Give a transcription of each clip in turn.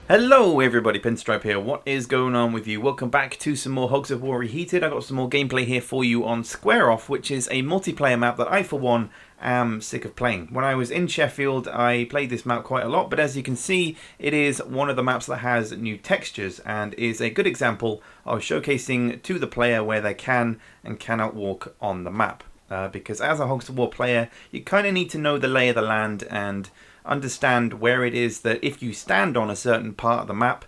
Hello everybody, Pinstripe here. What is going on with you? Welcome back to some more Hogs of War Reheated. I got some more gameplay here for you on Square Off, which is a multiplayer map that I, for one, am sick of playing. When I was in Sheffield, I played this map quite a lot, but as you can see, it is one of the maps that has new textures and is a good example of showcasing to the player where they can and cannot walk on the map. Because as a Hogs of War player, you kind of need to know the lay of the land and understand where it is that if you stand on a certain part of the map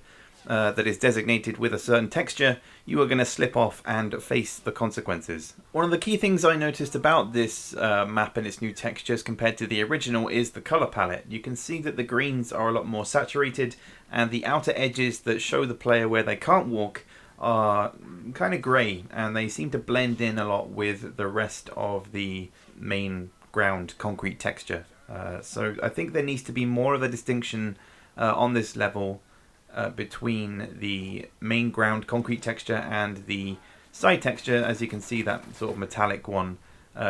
that is designated with a certain texture, you are going to slip off and face the consequences. One of the key things I noticed about this map and its new textures compared to the original is the color palette. You can see that the greens are a lot more saturated and the outer edges that show the player where they can't walk are kind of grey, and they seem to blend in a lot with the rest of the main ground concrete texture. So I think there needs to be more of a distinction on this level between the main ground concrete texture and the side texture, as you can see, that sort of metallic one,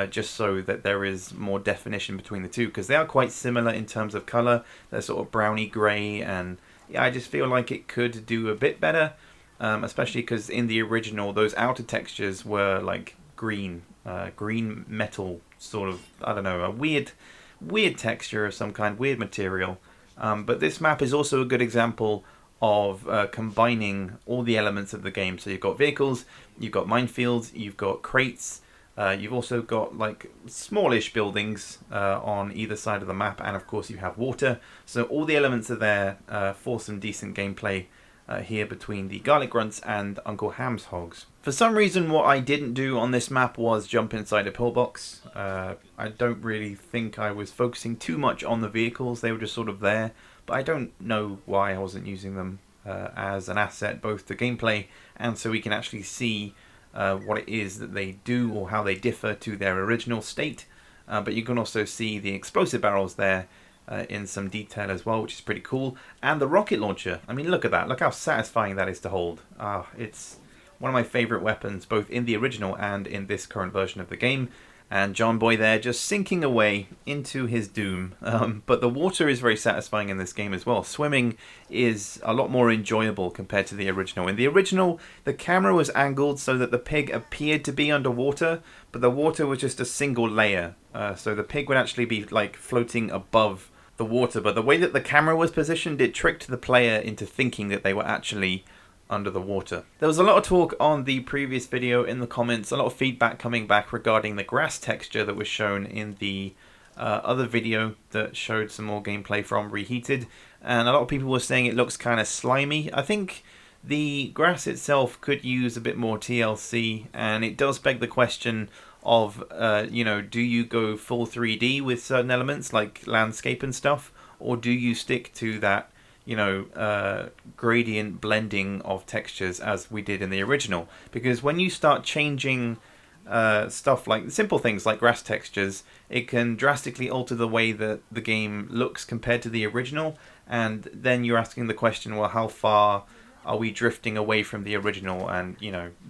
just so that there is more definition between the two, because they are quite similar in terms of colour. They're sort of browny grey, and yeah, I just feel like it could do a bit better, especially because in the original those outer textures were like green metal, sort of, I don't know, a weird texture of some kind, weird material. But this map is also a good example of combining all the elements of the game. So you've got vehicles, you've got minefields, you've got crates, you've also got like smallish buildings on either side of the map, and of course you have water. So all the elements are there for some decent gameplay here between the Garlic Grunts and Uncle Ham's Hogs. For some reason, what I didn't do on this map was jump inside a pillbox. I don't really think I was focusing too much on the vehicles. They were just sort of there, but I don't know why I wasn't using them as an asset, both to gameplay and so we can actually see what it is that they do or how they differ to their original state. But you can also see the explosive barrels there in some detail as well, which is pretty cool. And the rocket launcher, I mean, look at that. Look how satisfying that is to hold. It's one of my favourite weapons, both in the original and in this current version of the game. And John Boy there just sinking away into his doom. But the water is very satisfying in this game as well. Swimming is a lot more enjoyable compared to the original. In the original, the camera was angled so that the pig appeared to be underwater, but the water was just a single layer. So the pig would actually be like floating above the water, but the way that the camera was positioned, it tricked the player into thinking that they were actually under the water. There was a lot of talk on the previous video in the comments, a lot of feedback coming back regarding the grass texture that was shown in the other video that showed some more gameplay from Reheated, and a lot of people were saying it looks kind of slimy. I think the grass itself could use a bit more TLC, and it does beg the question of, do you go full 3D with certain elements like landscape and stuff, or do you stick to that, gradient blending of textures as we did in the original? Because when you start changing stuff like simple things like grass textures, it can drastically alter the way that the game looks compared to the original, and then you're asking the question, well, how far are we drifting away from the original, and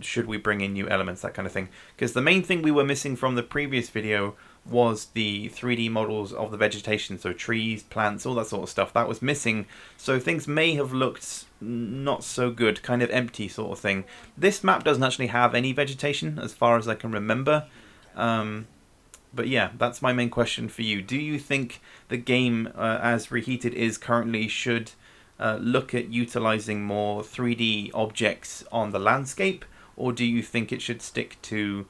should we bring in new elements, that kind of thing? Because the main thing we were missing from the previous video was the 3D models of the vegetation, so trees, plants, all that sort of stuff. That was missing, so things may have looked not so good, kind of empty sort of thing. This map doesn't actually have any vegetation as far as I can remember. But yeah, that's my main question for you. Do you think the game, as Reheated is currently, should look at utilizing more 3D objects on the landscape, or do you think it should stick to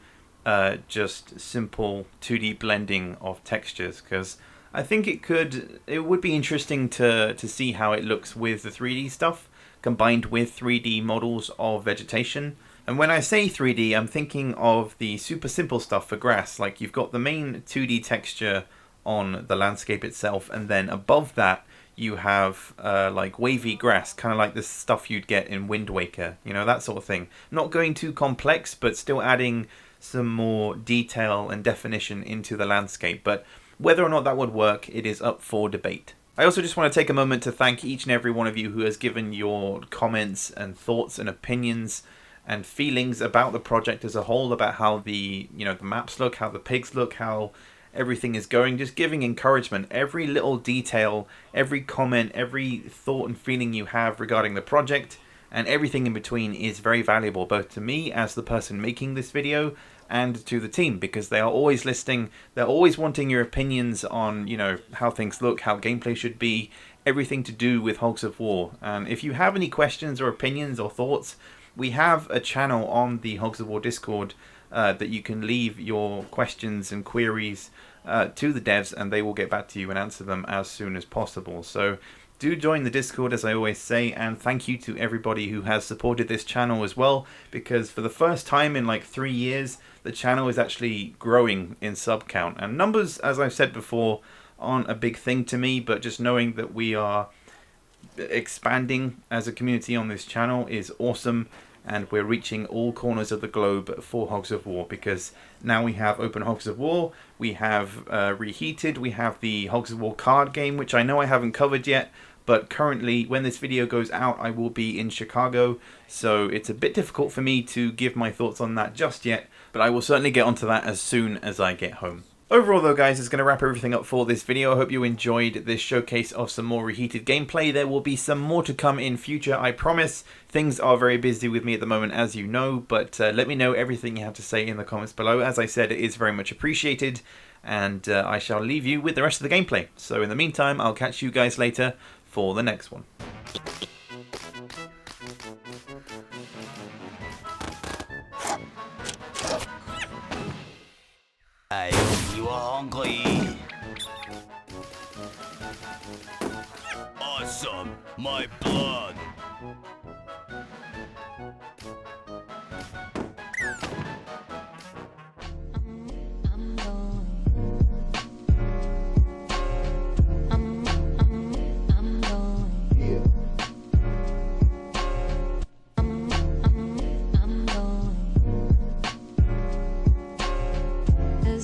just simple 2D blending of textures? Because I think it would be interesting to see how it looks with the 3D stuff combined with 3D models of vegetation. And when I say 3D, I'm thinking of the super simple stuff for grass. Like, you've got the main 2D texture on the landscape itself, and then above that you have like wavy grass, kind of like the stuff you'd get in Wind Waker, that sort of thing. Not going too complex, but still adding some more detail and definition into the landscape. But whether or not that would work, it is up for debate. I also just want to take a moment to thank each and every one of you who has given your comments and thoughts and opinions and feelings about the project as a whole, about how the the maps look, how the pigs look, how everything is going, just giving encouragement. Every little detail, every comment, every thought and feeling you have regarding the project and everything in between is very valuable, both to me as the person making this video and to the team, because they are always listening. They're always wanting your opinions on, you know, how things look, how gameplay should be, everything to do with Hogs of War. And if you have any questions or opinions or thoughts, we have a channel on the Hogs of War Discord that you can leave your questions and queries to the devs, and they will get back to you and answer them as soon as possible. So do join the Discord, as I always say, and thank you to everybody who has supported this channel as well, because for the first time in like 3 years, the channel is actually growing in sub count. And numbers, as I've said before, aren't a big thing to me, but just knowing that we are expanding as a community on this channel is awesome, and we're reaching all corners of the globe for Hogs of War, because now we have Open Hogs of War, we have Reheated, we have the Hogs of War card game, which I know I haven't covered yet, but currently when this video goes out I will be in Chicago, so it's a bit difficult for me to give my thoughts on that just yet, but I will certainly get onto that as soon as I get home. Overall though guys, it's going to wrap everything up for this video. I hope you enjoyed this showcase of some more Reheated gameplay. There will be some more to come in future, I promise. Things are very busy with me at the moment, as you know, but let me know everything you have to say in the comments below. As I said, it is very much appreciated, and I shall leave you with the rest of the gameplay. So in the meantime, I'll catch you guys later for the next one. Awesome, my blood.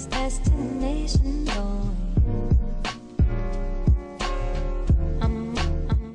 Destination.